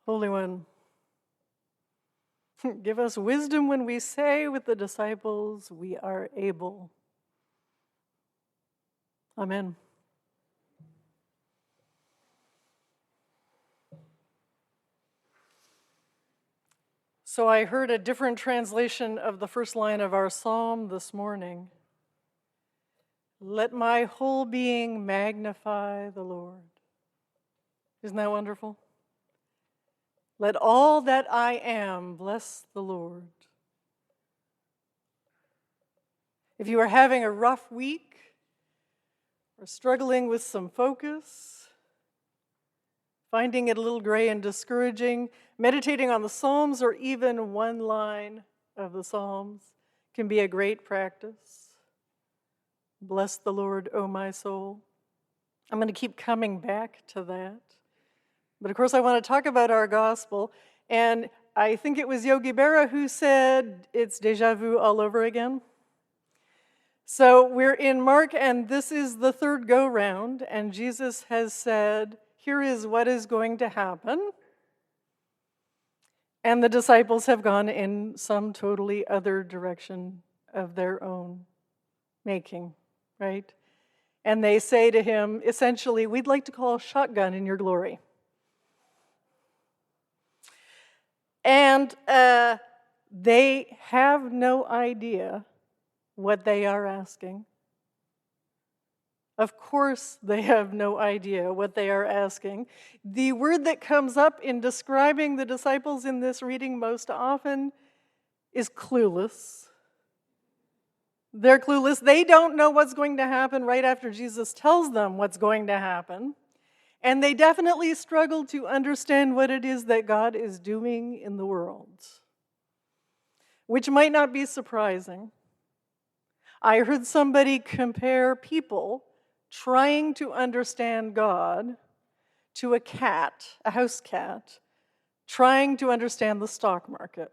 Holy One, give us wisdom when we say with the disciples, we are able. Amen. So I heard a different translation of the first line of our psalm this morning. Let my whole being magnify the Lord. Isn't that wonderful? Let all that I am bless the Lord. If you are having a rough week or struggling with some focus, finding it a little gray and discouraging, meditating on the Psalms or even one line of the Psalms can be a great practice. Bless the Lord, O my soul. I'm going to keep coming back to that. But of course, I want to talk about our gospel. And I think it was Yogi Berra who said it's déjà vu all over again. So we're in Mark, and this is the third go-round, and Jesus has said, here is what is going to happen. And the disciples have gone in some totally other direction of their own making, right? And they say to him, essentially, we'd like to call a shotgun in your glory. And they have no idea what they are asking. Of course, they have no idea what they are asking. The word that comes up in describing the disciples in this reading most often is clueless. They're clueless. They don't know what's going to happen right after Jesus tells them what's going to happen. And they definitely struggle to understand what it is that God is doing in the world, which might not be surprising. I heard somebody compare people trying to understand God to a cat, a house cat, trying to understand the stock market.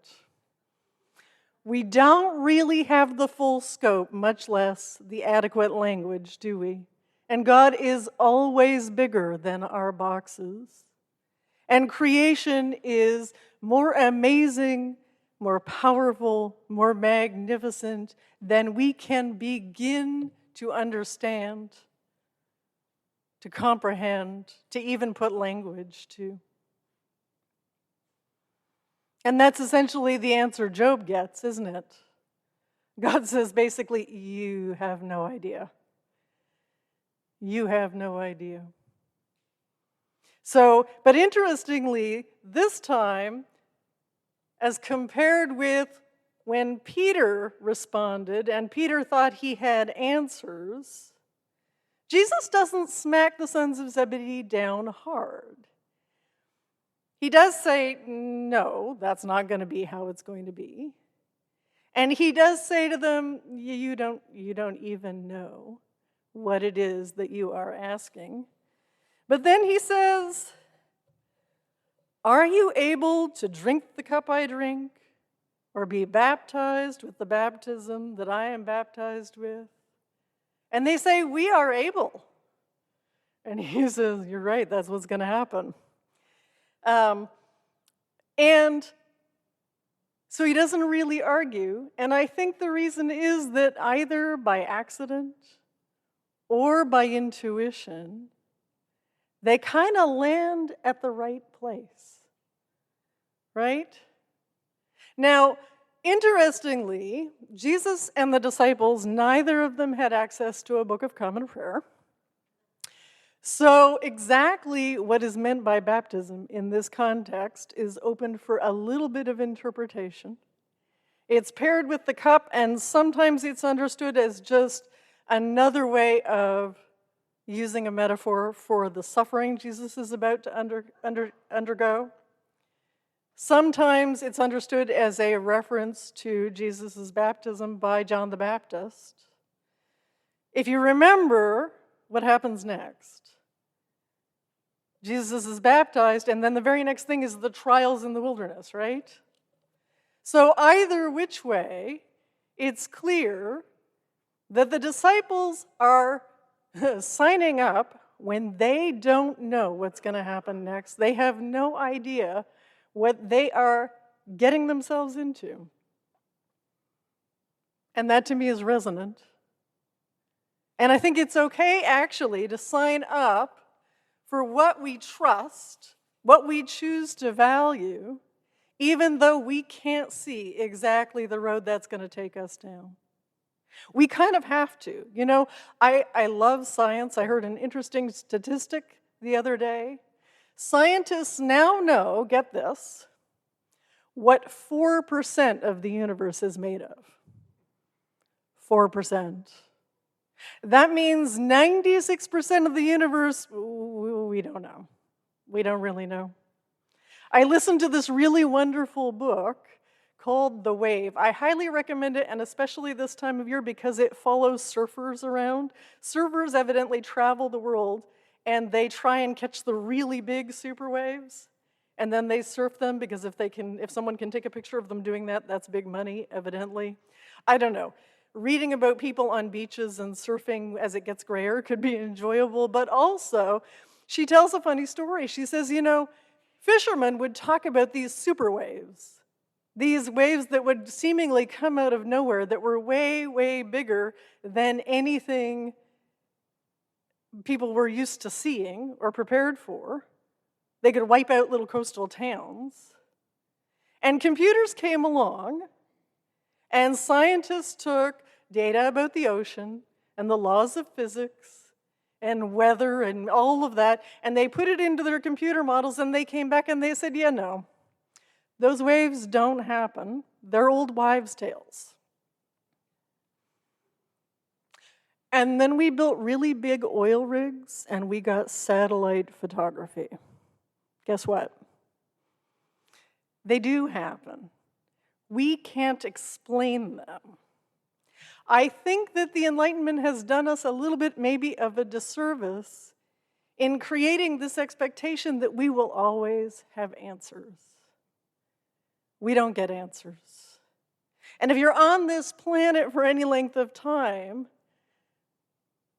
We don't really have the full scope, much less the adequate language, do we? And God is always bigger than our boxes. And creation is more amazing, more powerful, more magnificent than we can begin to understand, to comprehend, to even put language to. And that's essentially the answer Job gets, isn't it? God says basically, you have no idea. You have no idea. So, but interestingly, this time, as compared with when Peter responded and Peter thought he had answers, Jesus doesn't smack the sons of Zebedee down hard. He does say, no, that's not going to be how it's going to be. And he does say to them, you don't even know what it is that you are asking. But then he says, are you able to drink the cup I drink, or be baptized with the baptism that I am baptized with? And they say, we are able. And he says, you're right, that's what's going to happen. And so he doesn't really argue, and I think the reason is that either by accident or by intuition, they kind of land at the right place, right? Now, interestingly, Jesus and the disciples, neither of them had access to a book of common prayer. So exactly what is meant by baptism in this context is open for a little bit of interpretation. It's paired with the cup, and sometimes it's understood as just another way of using a metaphor for the suffering Jesus is about to undergo. Sometimes it's understood as a reference to Jesus' baptism by John the Baptist. If you remember what happens next, Jesus is baptized, and then the very next thing is the trials in the wilderness, right? So either which way, it's clear that the disciples are signing up when they don't know what's going to happen next. They have no idea what they are getting themselves into. And that to me is resonant. And I think it's okay, actually, to sign up for what we trust, what we choose to value, even though we can't see exactly the road that's going to take us down. We kind of have to. You know, I love science. I heard an interesting statistic the other day. Scientists now know, get this, what 4% of the universe is made of. 4%. That means 96% of the universe, we don't know. We don't really know. I listened to this really wonderful book called The Wave. I highly recommend it, and especially this time of year because it follows surfers around. Surfers evidently travel the world, and they try and catch the really big super waves, and then they surf them because if someone can take a picture of them doing that, that's big money, evidently. I don't know. Reading about people on beaches and surfing as it gets grayer could be enjoyable, but also, she tells a funny story. She says, you know, fishermen would talk about these super waves, these waves that would seemingly come out of nowhere, that were way, way bigger than anything people were used to seeing or prepared for. They could wipe out little coastal towns. And computers came along, and scientists took data about the ocean and the laws of physics and weather and all of that, and they put it into their computer models, and they came back and they said, yeah, no, those waves don't happen. They're old wives' tales. And then we built really big oil rigs, and we got satellite photography. Guess what? They do happen. We can't explain them. I think that the Enlightenment has done us a little bit maybe of a disservice in creating this expectation that we will always have answers. We don't get answers. And if you're on this planet for any length of time,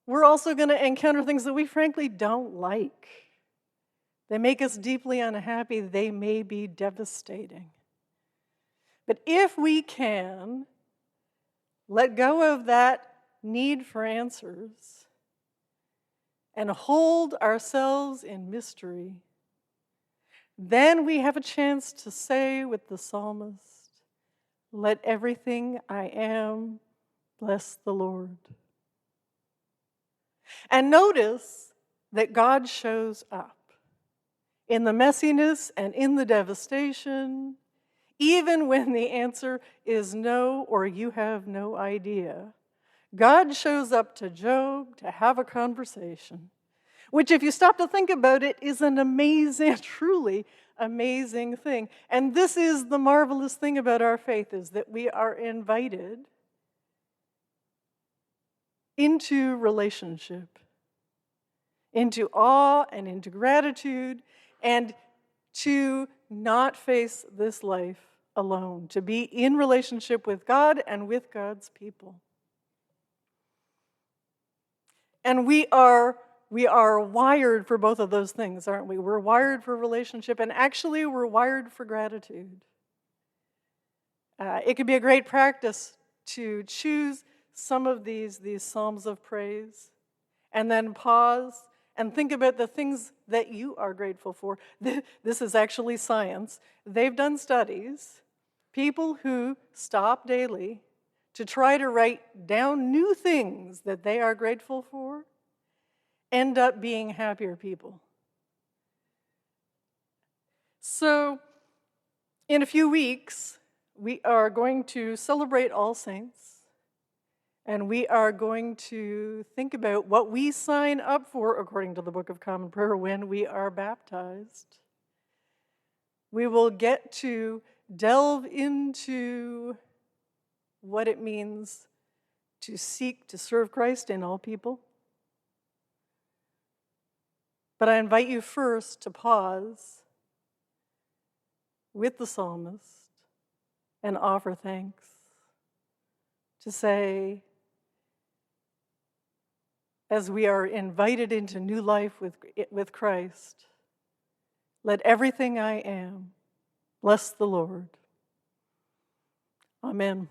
we're also going to encounter things that we frankly don't like. They make us deeply unhappy. They may be devastating. But if we can let go of that need for answers and hold ourselves in mystery, then we have a chance to say with the psalmist, let everything I am bless the Lord. And notice that God shows up in the messiness and in the devastation, even when the answer is no or you have no idea. God shows up to Job to have a conversation, which, if you stop to think about it, is an amazing, truly amazing thing. And this is the marvelous thing about our faith, is that we are invited into relationship, into awe and into gratitude, and to not face this life alone, to be in relationship with God and with God's people. And we are wired for both of those things, aren't we? We're wired for relationship, and actually we're wired for gratitude. It could be a great practice to choose some of these psalms of praise and then pause and think about the things that you are grateful for. This is actually science. They've done studies. People who stop daily to try to write down new things that they are grateful for end up being happier people. So, in a few weeks, we are going to celebrate All Saints. And we are going to think about what we sign up for, according to the Book of Common Prayer, when we are baptized. We will get to delve into what it means to seek to serve Christ in all people. But I invite you first to pause with the psalmist and offer thanks. To say, as we are invited into new life with Christ, let everything I am Bless the Lord. Amen.